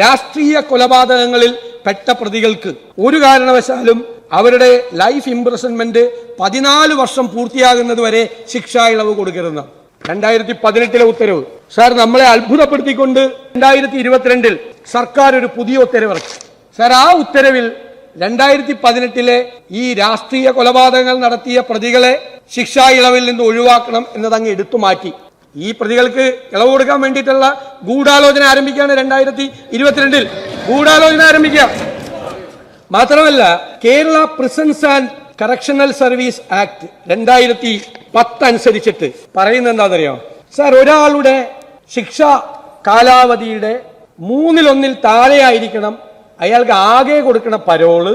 രാഷ്ട്രീയ കൊലപാതകങ്ങളിൽ പെട്ട പ്രതികൾക്ക് ഒരു കാരണവശാലും അവരുടെ ലൈഫ് ഇംപ്രിസൺമെന്റ് 14 വർഷം പൂർത്തിയാകുന്നത് വരെ ശിക്ഷാ ഇളവ് കൊടുക്കരുതെന്ന് 2018 ഉത്തരവ്. സാർ, നമ്മളെ അത്ഭുതപ്പെടുത്തിക്കൊണ്ട് 2022 സർക്കാർ ഒരു പുതിയ ഉത്തരവിറക്കി. സാർ, ആ ഉത്തരവിൽ 2018 ഈ രാഷ്ട്രീയ കൊലപാതകങ്ങൾ നടത്തിയ പ്രതികളെ ശിക്ഷാ ഇളവിൽ നിന്ന് ഒഴിവാക്കണം എന്നതങ്ങ് എടുത്തു മാറ്റി. ഈ പ്രതികൾക്ക് ഇളവ് കൊടുക്കാൻ വേണ്ടിയിട്ടുള്ള ഗൂഢാലോചന ആരംഭിക്കുകയാണ് 2022 ഗൂഢാലോചന ആരംഭിക്കുക. മാത്രമല്ല, Kerala prisons and correctional service act 2010 അനുസരിച്ചിട്ട് പറയുന്നത് എന്താണെന്നറിയാം സാർ? ഒരാളുടെ ശിക്ഷാ കാലാവധിയുടെ 1/3 താഴെയായിരിക്കണം അയാൾക്ക് ആകെ കൊടുക്കുന്ന പരോള്.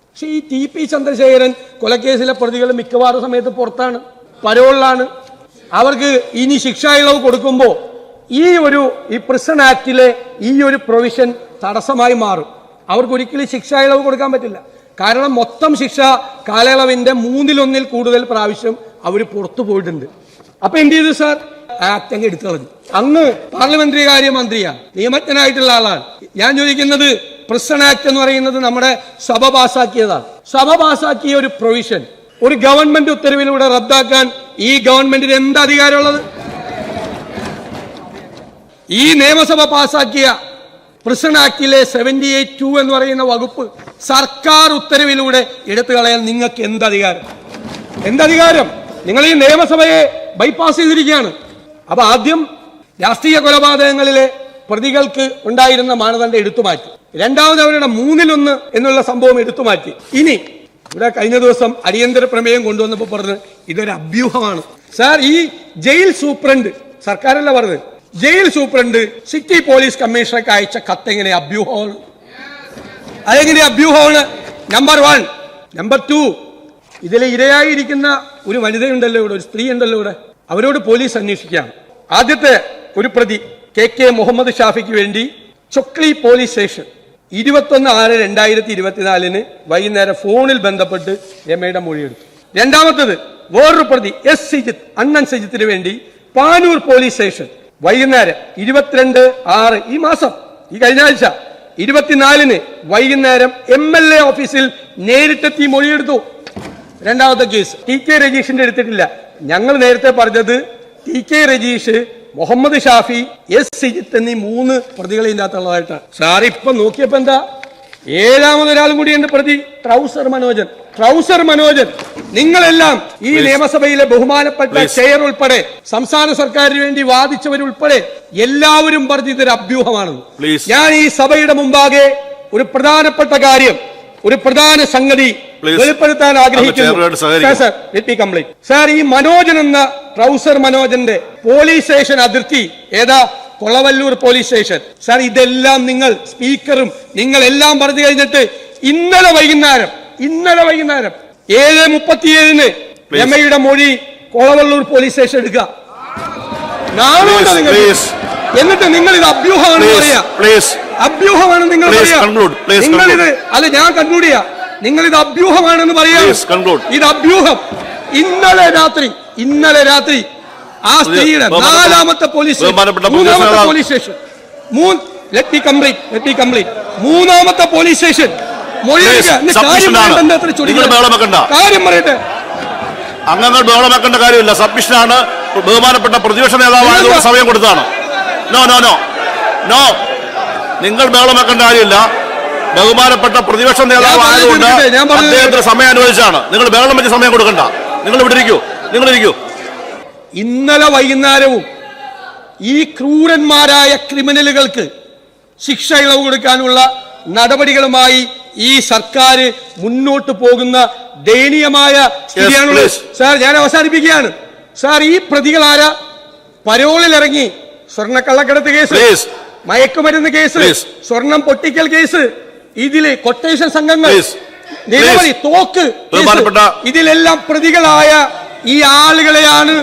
പക്ഷെ ഈ TP ചന്ദ്രശേഖരൻ കൊലക്കേസിലെ പ്രതികൾ മിക്കവാറും സമയത്ത് പുറത്താണ്, പരോളിലാണ്. അവർക്ക് ഇനി ശിക്ഷാ ഇളവ് കൊടുക്കുമ്പോൾ ഈ പ്രിസൺ ആക്ടിലെ ഈ ഒരു പ്രൊവിഷൻ തടസ്സമായി മാറും. അവർക്ക് ഒരിക്കലും ശിക്ഷാ ഇളവ് കൊടുക്കാൻ പറ്റില്ല. കാരണം മൊത്തം ശിക്ഷാ കാലയളവിന്റെ 1/3 കൂടുതൽ പ്രാവശ്യം അവർ പുറത്തു പോയിട്ടുണ്ട്. അപ്പൊ എന്ത് ചെയ്തു സാർ? ആക്ട് അങ്ങ് എടുത്തു കളഞ്ഞു. അങ്ങ് പാർലമെന്ററി കാര്യ മന്ത്രിയാണ്, നിയമജ്ഞനായിട്ടുള്ള ആളാണ്. ഞാൻ ചോദിക്കുന്നത്, പ്രിസൺ ആക്ട് എന്ന് പറയുന്നത് നമ്മുടെ സഭ പാസാക്കിയതാണ്. സഭ പാസാക്കിയ ഒരു പ്രൊവിഷൻ ഒരു ഗവൺമെന്റ് ഉത്തരവിലൂടെ റദ്ദാക്കാൻ ഈ ഗവൺമെന്റിന് എന്ത് അധികാരമുള്ളത്? ഈ നിയമസഭ പാസാക്കിയ പ്രിസൺ ആക്ടിലെ 78(2) എന്ന് പറയുന്ന വകുപ്പ് സർക്കാർ ഉത്തരവിലൂടെ എടുത്തു കളയാൻ നിങ്ങൾക്ക് എന്തധികാരം? നിങ്ങൾ ഈ നിയമസഭയെ ബൈപ്പാസ് ചെയ്തിരിക്കുകയാണ്. അപ്പൊ ആദ്യം രാഷ്ട്രീയ കൊലപാതകങ്ങളിലെ പ്രതികൾക്ക് ഉണ്ടായിരുന്ന മാനദണ്ഡം എടുത്തു മാറ്റി. രണ്ടാമത് അവരുടെ 1/3 എന്നുള്ള സംഭവം എടുത്തു മാറ്റി. ഇനി ഇവിടെ കഴിഞ്ഞ ദിവസം അടിയന്തര പ്രമേയം കൊണ്ടുവന്നപ്പോൾ പറഞ്ഞു ഇതൊരു അഭ്യൂഹമാണ്. സാർ, ഈ ജയിൽ സൂപ്രണ്ട്, സർക്കാരല്ല പറഞ്ഞത്, ജയിൽ സൂപ്രണ്ട് സിറ്റി പോലീസ് കമ്മീഷണർക്ക് അയച്ച കത്ത് എങ്ങനെ അഭ്യൂഹമാണ്? അതെങ്ങനെ അഭ്യൂഹമാണ്? നമ്പർ 1. നമ്പർ 2, ഇതിലെ ഇരയായിരിക്കുന്ന ഒരു വനിതയുണ്ടല്ലോ ഇവിടെ, ഒരു സ്ത്രീ ഉണ്ടല്ലോ ഇവിടെ, അവരോട് പോലീസ് അന്വേഷിക്കുകയാണ്. ആദ്യത്തെ ഒരു പ്രതി KK മുഹമ്മദ് ഷാഫിക്ക് വേണ്ടി ചൊക്ലി പോലീസ് സ്റ്റേഷൻ 21/6/2024 വൈകുന്നേരം ഫോണിൽ ബന്ധപ്പെട്ട് രമയുടെ മൊഴിയെടുത്തു. രണ്ടാമത്തത് വേറൊരു പ്രതി S സിജിത്ത്, അണ്ണൻ സിജിത്തിന് വേണ്ടി പാനൂർ പോലീസ് സ്റ്റേഷൻ വൈകുന്നേരം 22/6 ഈ മാസം, ഈ കഴിഞ്ഞ ആഴ്ച 24 വൈകുന്നേരം MLA ഓഫീസിൽ നേരിട്ടെത്തി മൊഴിയെടുത്തു. രണ്ടാമത്തെ കേസ് TK രജീഷിന്റെ എടുത്തിട്ടില്ല. ഞങ്ങൾ നേരത്തെ പറഞ്ഞത് TK രജീഷ്, മുഹമ്മദ് ഷാഫി, S സിജിത്ത് എന്നീ 3 പ്രതികളെ ഇതിനകത്തുള്ളതായിട്ടാണ്. സാർ, ഇപ്പൊ നോക്കിയപ്പോ എന്താ, 7ാമതൊരാളും കൂടിയുണ്ട് പ്രതി, ട്രൗസർ മനോജൻ. നിങ്ങളെല്ലാം ഈ നിയമസഭയിലെ ബഹുമാനപ്പെട്ട ചെയർ ഉൾപ്പെടെ സംസ്ഥാന സർക്കാരിന് വേണ്ടി വാദിച്ചവരുൾപ്പെടെ എല്ലാവരും പറഞ്ഞു ഇതൊരു അഭ്യൂഹമാണെന്ന്. ഞാൻ ഈ സഭയുടെ മുമ്പാകെ ഒരു പ്രധാനപ്പെട്ട കാര്യം, ഒരു പ്രധാന സംഗതി വെളിപ്പെടുത്താൻ ആഗ്രഹിക്കുന്നു. സാർ, ഈ മനോജൻ എന്ന ട്രൗസർ മനോജന്റെ പോലീസ് സ്റ്റേഷൻ അതിർത്തി ഏതാ? Kolavallur police station. സാർ, ഇതെല്ലാം നിങ്ങൾ സ്പീക്കറും നിങ്ങളെല്ലാം പറഞ്ഞു കഴിഞ്ഞിട്ട് ഇന്നലെ വൈകുന്നേരം 7:37 രമയുടെ മൊഴി കൊളവല്ലൂർ പോലീസ് സ്റ്റേഷൻ എടുക്കുക. നാളെ നിങ്ങൾ എന്നിട്ട് നിങ്ങൾ ഇത് അഭ്യൂഹമാണെന്ന് പറയാ, അഭ്യൂഹമാണെന്ന് നിങ്ങൾ പറയാ. നിങ്ങളിത് അല്ല, ഞാൻ കൺക്ലൂഡ് ചെയ്യാം. നിങ്ങൾ ഇത് അഭ്യൂഹമാണെന്ന് പറയാ. ഇത് അഭ്യൂഹം. ഇന്നലെ രാത്രി ആ സ്ത്രീയുടെ 4ാമത്തെ പോലീസ് സ്റ്റേഷൻ, 3ാമത്തെ പോലീസ് സ്റ്റേഷൻ കാര്യം പറയട്ടെ. അംഗങ്ങൾ ബഹളമാക്കേണ്ട കാര്യമില്ല. സബ്മിഷനാണ്. ബഹുമാനപ്പെട്ട പ്രതിപക്ഷ നേതാവായതുകൊണ്ട് സമയം കൊടുത്താണ്. നോ, നിങ്ങൾ ബഹളമാക്കേണ്ട കാര്യമില്ല. ബഹുമാനപ്പെട്ട പ്രതിപക്ഷ നേതാവായതുകൊണ്ട് അദ്ദേഹത്തിന് സമയം അനുവദിച്ചാണ്. നിങ്ങൾ ബഹളം വെച്ച് സമയം കൊടുക്കണ്ട. നിങ്ങൾ ഇവിടെ ഇരിക്കൂ. ഇന്നലെ വൈകുന്നേരവും ഈ ക്രൂരന്മാരായ ക്രിമിനലുകൾക്ക് ശിക്ഷ ഇളവ് കൊടുക്കാനുള്ള നടപടികളുമായി ഈ സർക്കാർ മുന്നോട്ട് പോകുന്ന ദയനീയമായ സ്ഥിതിയാണുള്ളത്. സാർ, ഞാൻ അവസാനിപ്പിക്കുകയാണ്. സാർ, ഈ പ്രതികൾ ആരാ? പരോളിൽ ഇറങ്ങി സ്വർണ്ണക്കള്ളക്കടത്ത് കേസ്, മയക്കുമരുന്ന് കേസ്, സ്വർണം പൊട്ടിക്കൽ കേസ്, ഇതിലെ കൊട്ടേഷൻ സംഘങ്ങൾ, നിരവധി തോക്ക്, ഇതിലെല്ലാം പ്രതികളായ ഈ ആളുകളെയാണ്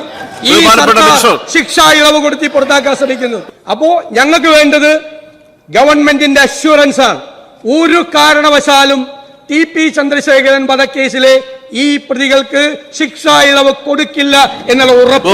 ഈ സർക്കാർ ശിക്ഷാ ഇളവ് കൊടുത്തി പുറത്താക്കാൻ ശ്രമിക്കുന്നത്. അപ്പോ ഞങ്ങൾക്ക് വേണ്ടത് ഗവൺമെന്റിന്റെ അഷ്വറൻസ് ആണ്. ഒരു കാരണവശാലും TP ചന്ദ്രശേഖരൻ വധക്കേസിലെ ഈ പ്രതികൾക്ക് ശിക്ഷാ ഇളവ് കൊടുക്കില്ല എന്നുള്ള ഉറപ്പ്